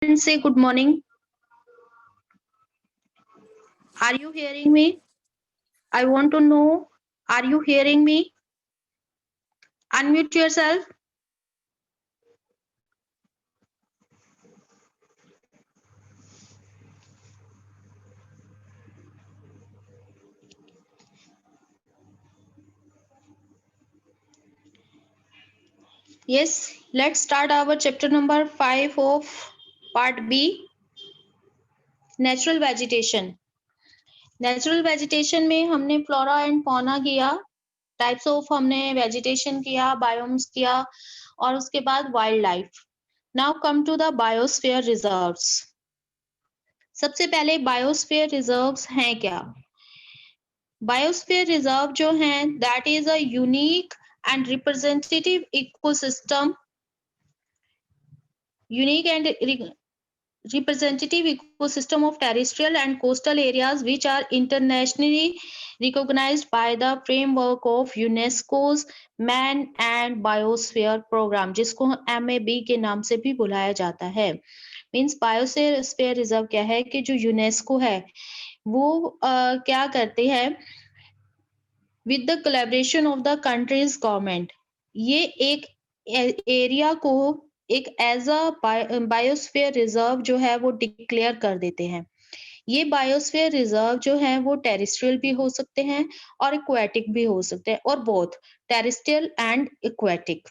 And say good morning. Are you hearing me? I want to know, are you hearing me? Unmute yourself. Yes, let's start our chapter number 5 of part B, natural vegetation. Natural vegetation में हमने flora and fauna किया, types of हमने vegetation किया, biomes किया और उसके बाद wild life. Now come to the biosphere reserves. सबसे पहले बायोस्फीयर रिजर्व्स हैं क्या? बायोस्फीयर रिजर्व जो हैं that is a unique and representative ecosystem, unique and representative ecosystem of terrestrial and coastal areas which are internationally recognized by the framework of UNESCO's Man and Biosphere Program, जिसको MAB के नाम से भी बुलाया जाता है. मीन्स बायोस्फीयर रिजर्व क्या है कि जो यूनेस्को है वो क्या करते हैं with the collaboration of the countries government, ये एक एरिया को एक एज अ बायोस्फीयर रिजर्व जो है वो डिक्लेयर कर देते हैं. ये बायोस्फीयर रिजर्व जो है वो टेरेस्ट्रियल भी हो सकते हैं और एक्वेटिक भी हो सकते हैं, और बोथ टेरेस्ट्रियल एंड एक्वेटिक.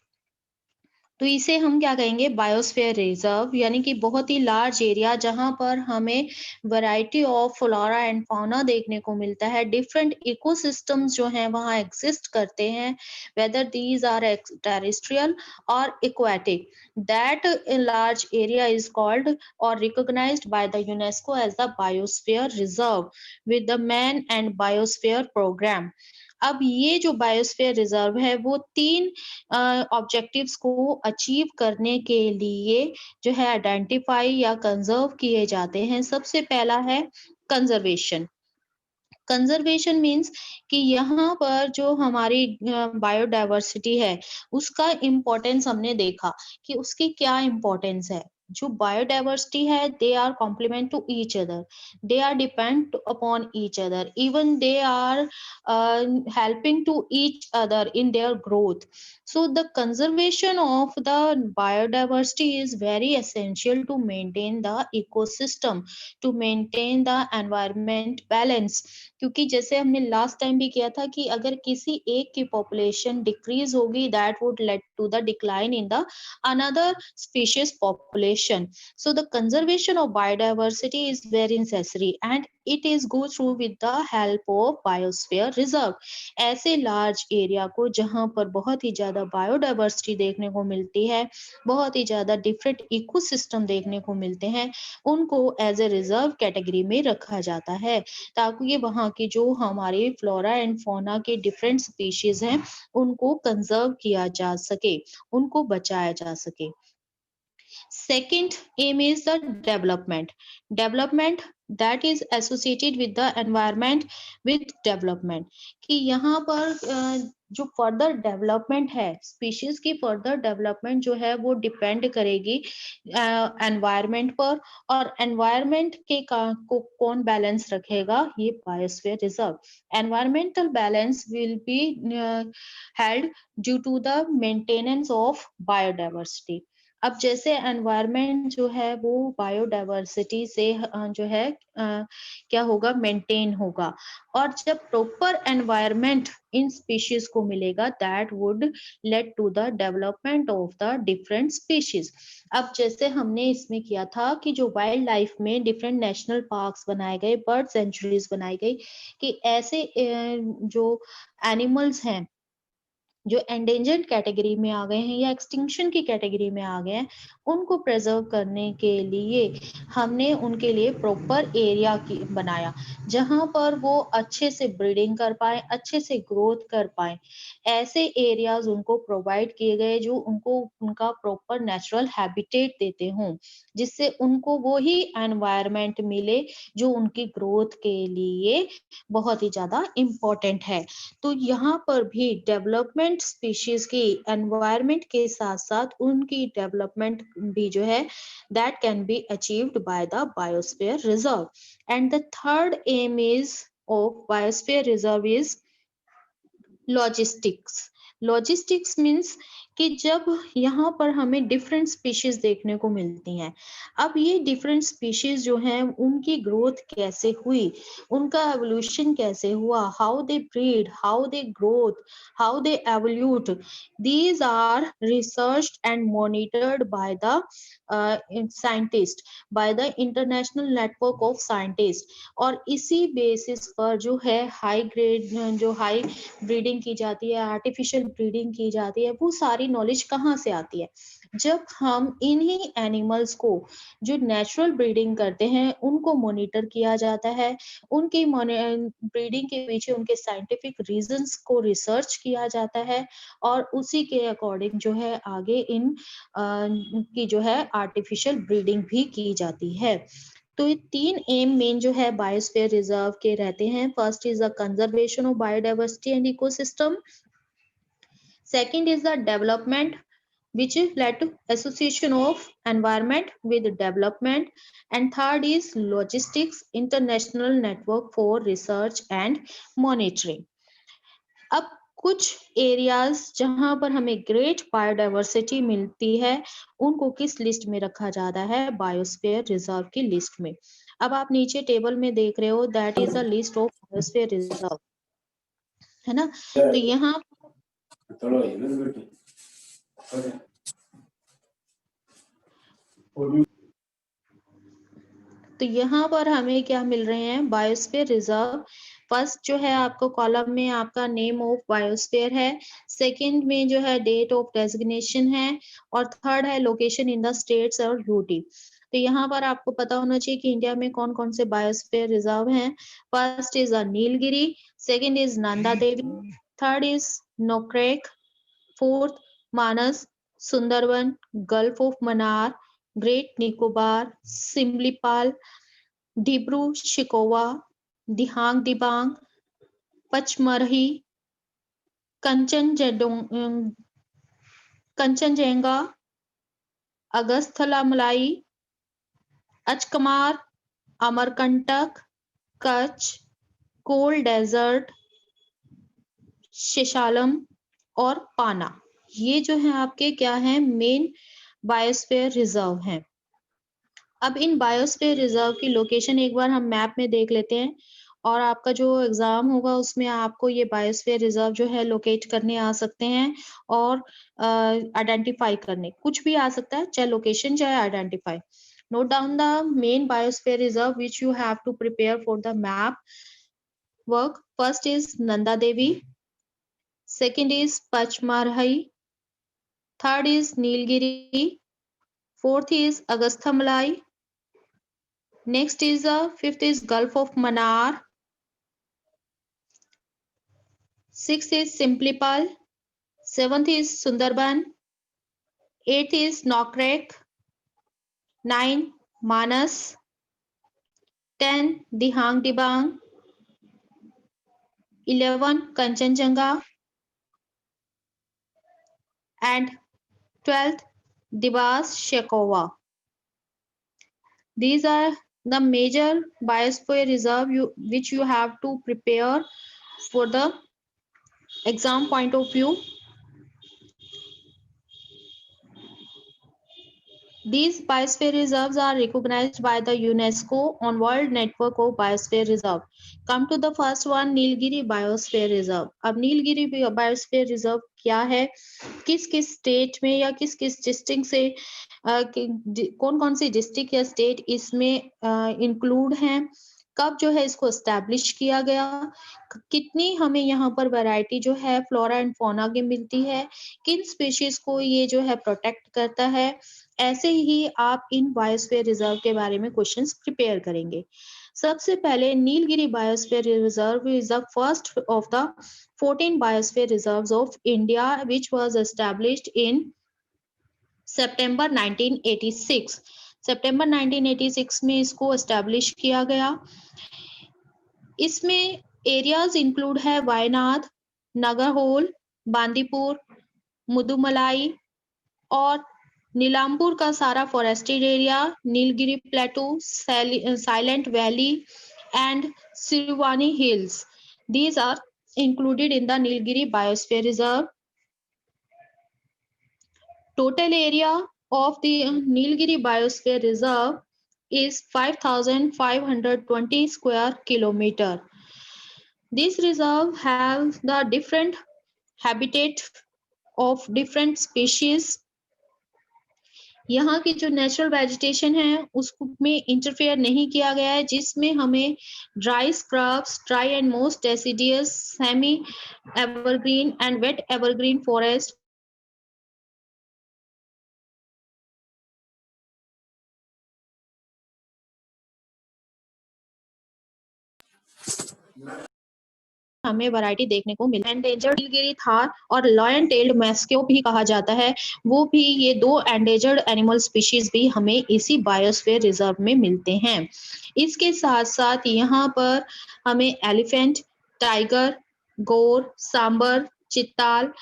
तो इसे हम क्या कहेंगे? बायोस्फीयर रिजर्व, यानी कि बहुत ही लार्ज एरिया जहां पर हमें variety of flora and fauna देखने को मिलता है. डिफरेंट इकोसिस्टम्स जो हैं वहां एग्जिस्ट करते हैं, वेदर दीज आर टेरेस्ट्रियल और aquatic. That large area is called और recognised by the UNESCO as the biosphere reserve with the man and biosphere programme. अब ये जो बायोस्फीयर रिजर्व है वो 3 ऑब्जेक्टिव्स को अचीव करने के लिए जो है आइडेंटिफाई या कंजर्व किए जाते हैं. सबसे पहला है कंजर्वेशन. कंजर्वेशन मीन्स कि यहाँ पर जो हमारी बायोडाइवर्सिटी है उसका इम्पोर्टेंस हमने देखा कि उसकी क्या इम्पोर्टेंस है. जो बायोडाइवर्सिटी है they are complement to each other, they are depend upon each other, even they are helping to each other in their growth. So the conservation of the biodiversity is very essential to maintain the ecosystem, to maintain the environment balance. क्योंकि जैसे हमने last time भी किया था कि अगर किसी एक की पॉपुलेशन डिक्रीज होगी that would lead to the decline in the another species population. So the conservation of biodiversity is very necessary and it is go through with the help of biosphere reserve. ऐसे large area को जहां पर बहुत ही ज्यादा biodiversity देखने को मिलती है, बहुत ही ज्यादा डिफरेंट इकोसिस्टम देखने को मिलते हैं, उनको एज ए रिजर्व कैटेगरी में रखा जाता है ताकि वहां की जो हमारे फ्लोरा एंड फौना के डिफरेंट स्पीशीज हैं उनको कंजर्व किया जा सके, उनको बचाया जा सके. Second aim is the development. Development that is associated with the environment with development. कि यहाँ पर जो फर्दर डेवलपमेंट है, स्पीशीज की फर्दर डेवलपमेंट जो है वो डिपेंड करेगी एनवायरमेंट पर, और एनवायरमेंट के को कौन बैलेंस रखेगा? ये biosphere reserve. Environmental balance will be held due to the maintenance of biodiversity. अब जैसे एनवायरनमेंट जो है वो बायोडाइवर्सिटी से जो है क्या होगा? मेंटेन होगा, और जब प्रॉपर एनवायरनमेंट इन स्पीशीज को मिलेगा that would lead to the development of the different species. अब जैसे हमने इसमें किया था कि जो वाइल्ड लाइफ में डिफरेंट नेशनल पार्क्स बनाए गए, बर्ड सेंचुरीज बनाई गई, कि ऐसे जो एनिमल्स हैं जो एंडेंजर्ड कैटेगरी में आ गए हैं या एक्सटिंक्शन की कैटेगरी में आ गए हैं, उनको प्रिजर्व करने के लिए हमने उनके लिए प्रॉपर एरिया बनाया जहां पर वो अच्छे से ब्रीडिंग कर पाए, अच्छे से ग्रोथ कर पाए. ऐसे एरियाज उनको प्रोवाइड किए गए जो उनको उनका प्रॉपर नेचुरल हैबिटेट देते हों, जिससे उनको वो ही एनवायरनमेंट मिले जो उनकी ग्रोथ के लिए बहुत ही ज्यादा इम्पोर्टेंट है. तो यहाँ पर भी डेवलपमेंट स्पीशीज की एनवायरनमेंट के साथ साथ उनकी डेवलपमेंट भी जो है that can be achieved by the biosphere reserve. And the third aim is of biosphere reserve is logistics means कि जब यहाँ पर हमें डिफरेंट स्पीशीज देखने को मिलती हैं, अब ये डिफरेंट स्पीशीज जो हैं उनकी ग्रोथ कैसे हुई, उनका एवोल्यूशन कैसे हुआ, how they breed, how they growth, how they evolute, these are researched and monitored by the scientist, by the international network of scientist. और इसी बेसिस पर जो है हाई ग्रेड जो हाई ब्रीडिंग की जाती है, आर्टिफिशियल ब्रीडिंग की जाती है, वो सारी नॉलेज कहाँ से आती है? जब हम इन्हीं एनिमल्स को जो नेचुरल ब्रीडिंग करते हैं उनको मॉनिटर किया जाता है, उनकी ब्रीडिंग के पीछे उनके साइंटिफिक रीजंस को रिसर्च किया जाता है और उसी के अकॉर्डिंग जो है आगे इन की जो है आर्टिफिशियल ब्रीडिंग भी की जाती है। तो ये 3 एम मेन जो है बायोस्फीयर रिजर्व के रहते हैं। First is the conservation of biodiversity and ecosystem. Second is the development which led to association of environment with development, and third is logistics, international network for research and monitoring. अब कुछ areas जहां पर हमें great biodiversity मिलती है उनको किस list में रखा जाता है? बायोस्फीयर रिजर्व की लिस्ट में। अब आप नीचे टेबल में देख रहे हो that is a list of biosphere reserve, है ना? तो यहाँ तो यहाँ पर हमें क्या मिल रहे हैं? Biosphere reserve. फर्स्ट जो है आपको कॉलम में आपका नेम ऑफ बायोस्फीयर है, सेकंड में जो है डेट ऑफ डेजिग्नेशन है और थर्ड है लोकेशन इन द स्टेट्स और यूटी। तो यहाँ पर आपको पता होना चाहिए कि इंडिया में कौन कौन से बायोस्फीयर रिजर्व हैं। First is Nilgiri, second is Nanda Devi, third is Nokrek, fourth Manas, Sundarban, gulf of Mannar, great Nicobar, Similipal, Dibru Saikhowa, Dihang Dibang, Pachmarhi, Kanchenjunga, Agasthyamalai, Achanakmar, Amarkantak, Kutch, cold desert, Seshachalam और पाना। ये जो है आपके क्या है? मेन बायोस्फीयर रिजर्व हैं। अब इन बायोस्फीयर रिजर्व की लोकेशन एक बार हम मैप में देख लेते हैं और आपका जो एग्जाम होगा उसमें आपको ये बायोस्फीयर रिजर्व जो है लोकेट करने आ सकते हैं और आइडेंटिफाई करने, कुछ भी आ सकता है, चाहे लोकेशन चाहे identify. Note down the main biosphere reserve which you have to prepare for the map work. First is Nanda Devi, second is Pachmarhi, third is Nilgiri, fourth is Agasthamalai, next is fifth is Gulf of Mannar, sixth is Simplipal, seventh is Sundarban, eighth is Nokrek, 9 Manas, 10 Dihang Dibang, 11 Kanchenjunga, and 12th Dibas Shekova. These are the major biosphere reserve which you have to prepare for the exam point of view. These biosphere reserves are recognized by the UNESCO on World Network of Biosphere Reserve. Come to the first one, Nilgiri Biosphere Reserve. अब Nilgiri Biosphere Reserve क्या है? किस किस state में या किस किस district से कौन कौन सी डिस्ट्रिक्ट या स्टेट इसमें इंक्लूड हैं, कब जो है इसको एस्टैब्लिश किया गया, कितनी हमें यहाँ पर वैरायटी जो है फ्लोरा एंड फौना की मिलती है, किन स्पीशीज को ये जो है प्रोटेक्ट करता है। ऐसे ही आप इन बायोस्फीयर रिजर्व के बारे में क्वेश्चंस प्रिपेयर करेंगे। सबसे पहले Nilgiri biosphere reserve is the first of the 14 biosphere reserves of India which was established in September 1986। सितंबर 1986 में इसको एस्टैब्लिश किया गया। इसमें एरियाज इंक्लूड है वायनाड, नागरहोल, बांदीपुर, मुदुमलाई और नीलांबुर का सारा forested area, Nilgiri प्लेटू, silent valley and Sirwani Hills. These are included in the Nilgiri Biosphere Reserve. Total area of the Nilgiri Biosphere Reserve is 5,520 square kilometer. This reserve has the different habitat of different species. यहाँ की जो natural vegetation है उसमें interfere नहीं किया गया है, जिसमें हमें dry scrubs, dry and most deciduous, semi evergreen and wet evergreen forest हमें वैरायटी देखने को मिली। एंडेंजर्ड नीलगिरी थार और लॉयन टेल्ड मैस्क्यू भी कहा जाता है, वो भी ये 2 एंडेंजर्ड एनिमल स्पीशीज भी हमें इसी बायोस्फीयर रिजर्व में मिलते हैं। इसके साथ साथ यहाँ पर हमें एलिफेंट, टाइगर, गोर, सांबर, चित्ताल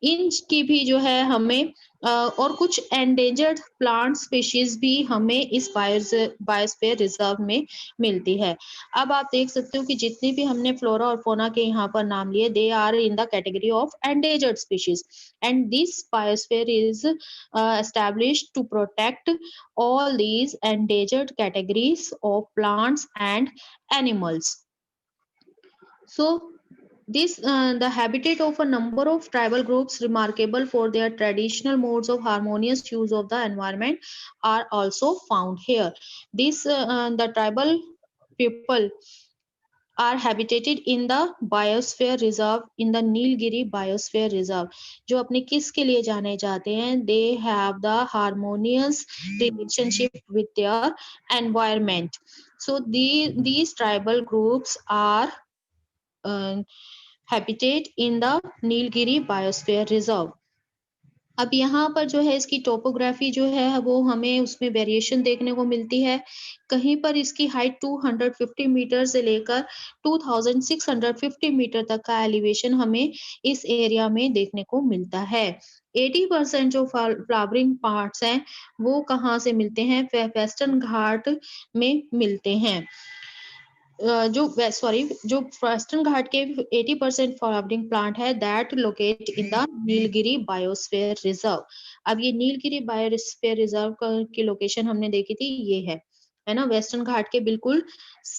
इनकी भी जो है हमें और कुछ एंडेंजर्ड प्लांट स्पीशीज भी हमें इस बायोस्फीयर रिजर्व में मिलती है। अब आप देख सकते हो कि जितने भी हमने फ्लोरा और फोना के यहाँ पर नाम लिए, they are in the category of endangered species and this biosphere is established to protect all these endangered categories of plants and animals. So the habitat of a number of tribal groups remarkable for their traditional modes of harmonious use of the environment are also found here. The tribal people are habitated in the biosphere reserve, in the Nilgiri biosphere reserve. जो अपने किस के लिए जाने जाते हैं? They have the harmonious relationship with their environment. So these tribal groups are habitat in the Nilgiri biosphere reserve. अब यहाँ पर जो है इसकी टोपोग्राफी जो है वो हमें उसमें वेरिएशन देखने को मिलती है। कहीं पर इसकी हाइट 250 मीटर से लेकर 2650 मीटर तक का एलिवेशन हमें इस एरिया में देखने को मिलता है। 80% जो फ्लावरिंग पार्ट्स हैं वो कहाँ से मिलते हैं? वेस्टर्न घाट में मिलते हैं। जो वेस्टर्न घाट के 80% फ्लावरिंग प्लांट है that locate in the Nilgiri biosphere reserve. अब ये नीलगिरी बायोस्फीयर रिजर्व की लोकेशन हमने देखी थी, ये है ना, वेस्टर्न घाट के बिल्कुल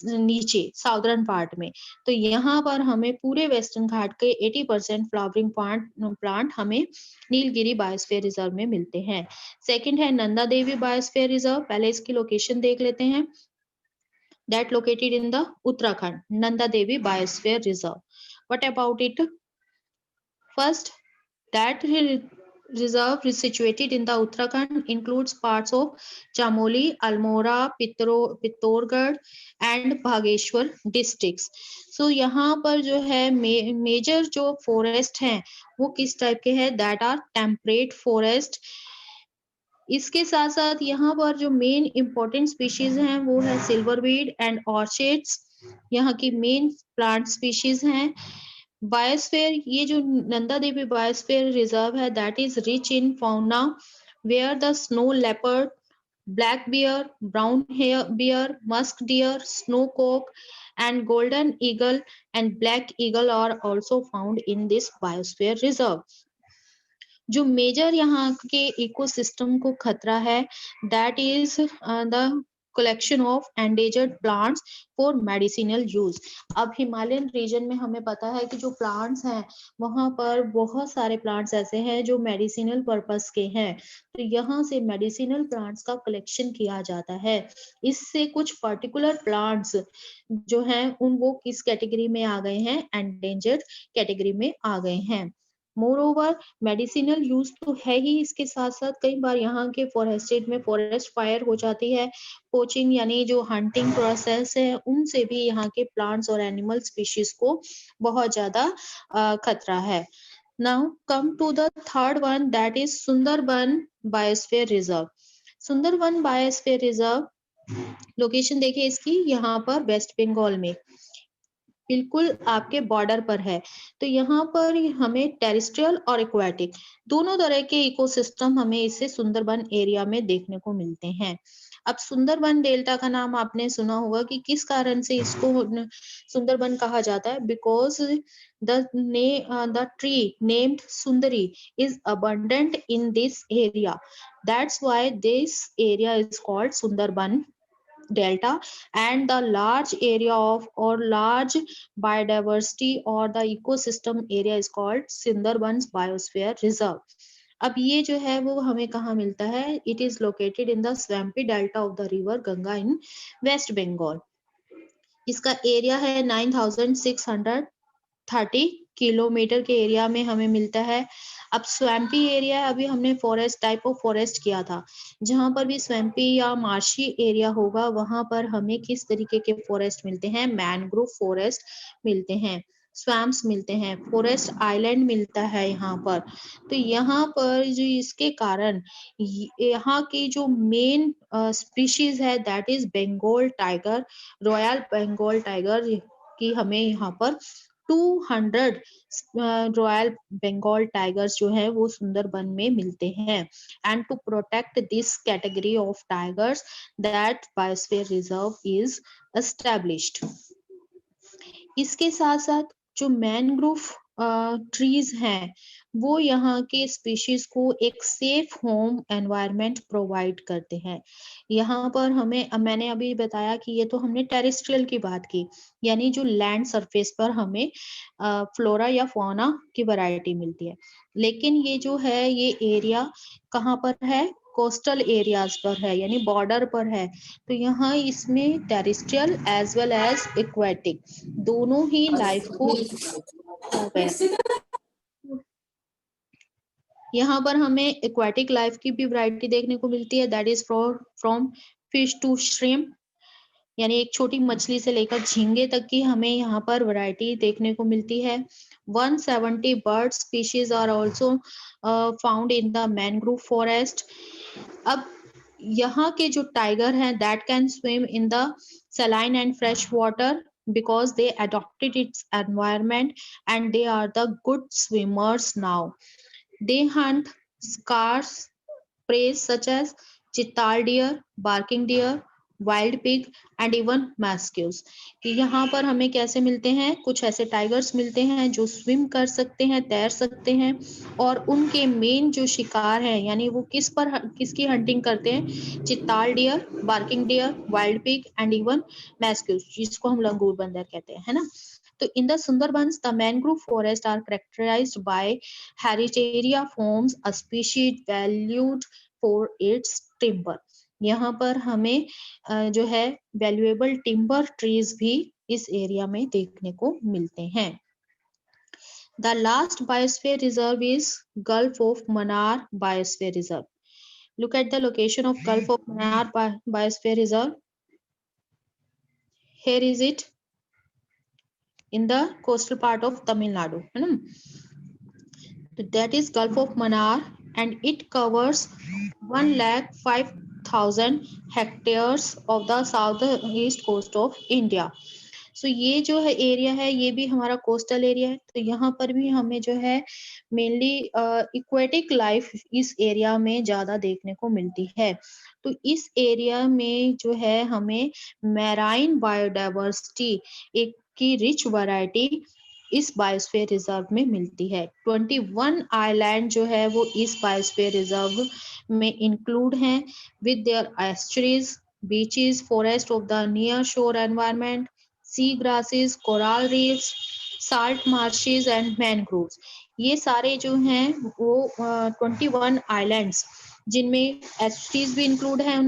नीचे साउदर्न पार्ट में। तो यहाँ पर हमें पूरे वेस्टर्न घाट के 80% फ्लावरिंग प्लांट हमें नीलगिरी बायोस्फीयर रिजर्व में मिलते हैं। सेकंड है नंदा देवी बायोस्फीयर रिजर्व। पहले इसकी लोकेशन देख लेते हैं। that located in the Uttarakhand, Nanda Devi Biosphere Reserve. What about it? First, that reserve is situated in the Uttarakhand, includes parts of Chamoli, Almora, Pittorgarh and Bhageshwar districts. So यहाँ पर जो है major जो forest हैं वो किस type के हैं? That are temperate forest. इसके साथ साथ यहाँ पर जो मेन इंपॉर्टेंट स्पीशीज हैं वो है सिल्वरवीड एंड ऑर्चिड्स, यहाँ की मेन प्लांट स्पीशीज हैं। बायोस्फीयर, ये जो नंदा देवी बायोस्फीयर रिजर्व है that is rich in fauna where the snow leopard, black bear, brown bear, musk deer, snow cock and golden eagle and black eagle are also found in this biosphere reserve. जो major यहाँ के ecosystem को खतरा है that is the collection of endangered plants for medicinal use. अब Himalayan reason में हमें पता है कि जो प्लांट्स हैं वहां पर बहुत सारे प्लांट्स ऐसे हैं जो मेडिसिनल पर्पस के हैं, तो यहाँ से मेडिसिनल प्लांट्स का कलेक्शन किया जाता है। इससे कुछ पर्टिकुलर प्लांट्स जो हैं उन वो किस कैटेगरी में आ गए हैं? एंडेंजर्ड कैटेगरी में आ गए हैं। मोर ओवर मेडिसिनल यूज तो है ही, इसके साथ साथ कई बार यहाँ के फॉरेस्टेड में फॉरेस्ट फायर हो जाती है, पोचिंग यानी जो हंटिंग प्रोसेस है उनसे भी यहाँ के प्लांट्स और एनिमल स्पीशीज को बहुत ज्यादा खतरा है। Now come to the third one that is Sundarban biosphere reserve. Sundarban biosphere reserve location देखिए इसकी यहाँ पर वेस्ट बंगाल में। बिल्कुल आपके बॉर्डर पर है। तो यहाँ पर हमें टेरेस्ट्रियल और एक्वाटिक दोनों तरह के इकोसिस्टम हमें इससे सुंदरबन एरिया में देखने को मिलते हैं। अब सुंदरबन डेल्टा का नाम आपने सुना होगा कि किस कारण से इसको सुंदरबन कहा जाता है, because the tree named Sundari is abundant in this area. That's why this area is called Sundarban delta, and the large area of or large biodiversity or the ecosystem area is called Sundarbans Biosphere Reserve. अब ये जो है वो हमें कहाँ मिलता है? It is located in the swampy delta of the river Ganga in West Bengal. इसका एरिया है 9630 किलोमीटर के एरिया में हमें मिलता है। अब स्वैम्पी एरिया, अभी हमने फॉरेस्ट टाइप ऑफ फॉरेस्ट किया था, जहां पर भी स्वैम्पी या मार्शी एरिया होगा वहां पर हमें किस तरीके के फॉरेस्ट मिलते हैं? मैनग्रोव फॉरेस्ट मिलते हैं, स्वैम्प्स मिलते हैं, फॉरेस्ट आइलैंड मिलता है यहाँ पर। तो यहाँ पर जो इसके कारण यहाँ की जो मेन स्पीशीज है that is Bengal tiger, royal Bengal tiger की हमें यहाँ पर 200 रॉयल बंगाल टाइगर्स जो है वो सुंदरबन में मिलते हैं। And to protect this category of tigers that biosphere reserve is established. इसके साथ साथ जो मैनग्रोव ट्रीज हैं वो यहाँ के स्पीशीज को एक सेफ होम एनवायरनमेंट प्रोवाइड करते हैं। यहाँ पर हमें, मैंने अभी बताया कि ये तो हमने टेरेस्ट्रियल की बात की, यानी जो लैंड सरफेस पर हमें फ्लोरा या फौना की वैरायटी मिलती है, लेकिन ये जो है ये एरिया कहाँ पर है? कोस्टल एरियाज पर है, यानी बॉर्डर पर है। तो यहाँ इसमें terrestrial as well as aquatic दोनों ही लाइफ को यहाँ पर हमें एक्वेटिक लाइफ की भी वैरायटी देखने को मिलती है, that is from fish to shrimp, यानी एक छोटी मछली से लेकर झींगे तक की हमें यहाँ पर वैरायटी देखने को मिलती है। 170 bird species are also found in the mangrove forest. अब यहाँ के जो टाइगर हैं that can swim in the saline and fresh water because they adopted its environment and they are the good swimmers now. They hunt scarce prey such as chital deer, barking deer, wild pig and even मैस्क्यूज। कि यहाँ पर हमें कैसे मिलते हैं? कुछ ऐसे टाइगर्स मिलते हैं जो स्विम कर सकते हैं, तैर सकते हैं, और उनके मेन जो शिकार है, यानी वो किसकी हंटिंग करते हैं? Chital deer, barking deer, wild pig and even मैस्क्यूज, जिसको हम लंगूर बंदर कहते हैं, है ना। तो in the Sundarbans, the mangrove forests are characterized by Heritiera forms, a species valued for its timber. यहाँ पर हमें जो है वैल्यूएबल टिम्बर ट्रीज भी इस एरिया में देखने को मिलते हैं। The last biosphere reserve is Gulf of Mannar Biosphere Reserve. Look at the location of Gulf of Mannar Biosphere Reserve. Here is it in the coastal part of Tamil Nadu. That is Gulf of Mannar and it covers 1,05,000 hectares of the southeast coast of India. सो ये जो है area है ये भी हमारा coastal area है। तो यहाँ पर भी हमें जो है मेनली इक्वेटिक लाइफ इस एरिया में ज्यादा देखने को मिलती है। तो इस एरिया में जो है हमें मैराइन बायोडाइवर्सिटी एक की रिच वैरायटी इस बायोस्फीयर रिजर्व में मिलती है। 21 आइलैंड जो है वो इस बायोस्फीयर रिजर्व में इंक्लूड हैं with their estuaries, beaches, forest of the near शोर environment, sea grasses, coral reefs, salt marshes and mangroves. ये सारे जो हैं वो 21 आइलैंड्स जिनमें एस्चुरीज भी इंक्लूड है,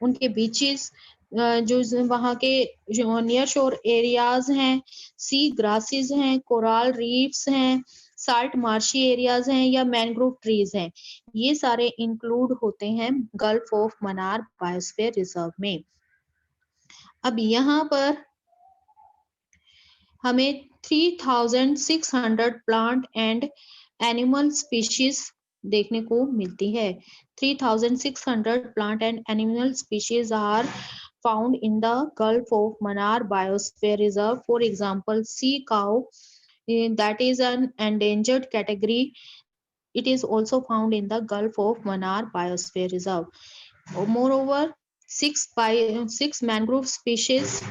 उनके बीचेस जो वहाँ के जो नियर शोर एरियाज हैं, सी ग्रासेस हैं, कोरल रीफ्स हैं, साल्ट मार्शी एरियाज हैं या मैंग्रोव ट्रीज हैं, ये सारे इंक्लूड होते हैं gulf of Mannar biosphere reserve में। अब यहाँ पर हमें 3,600 प्लांट एंड एनिमल स्पीशीज देखने को मिलती है। 3,600 plant and animal species are found in the Gulf of Mannar Biosphere Reserve. For example, sea cow, that is an endangered category. It is also found in the Gulf of Mannar Biosphere Reserve. Moreover, six mangrove species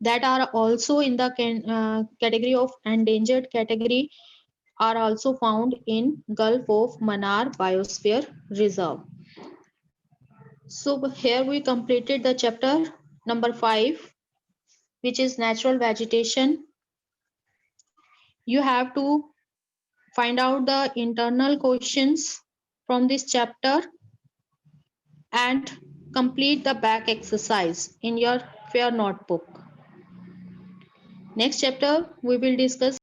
that are also in the category of endangered category are also found in Gulf of Mannar Biosphere Reserve. So here we completed the chapter number 5, which is natural vegetation. You have to find out the internal questions from this chapter and complete the back exercise in your fair notebook. Next chapter we will discuss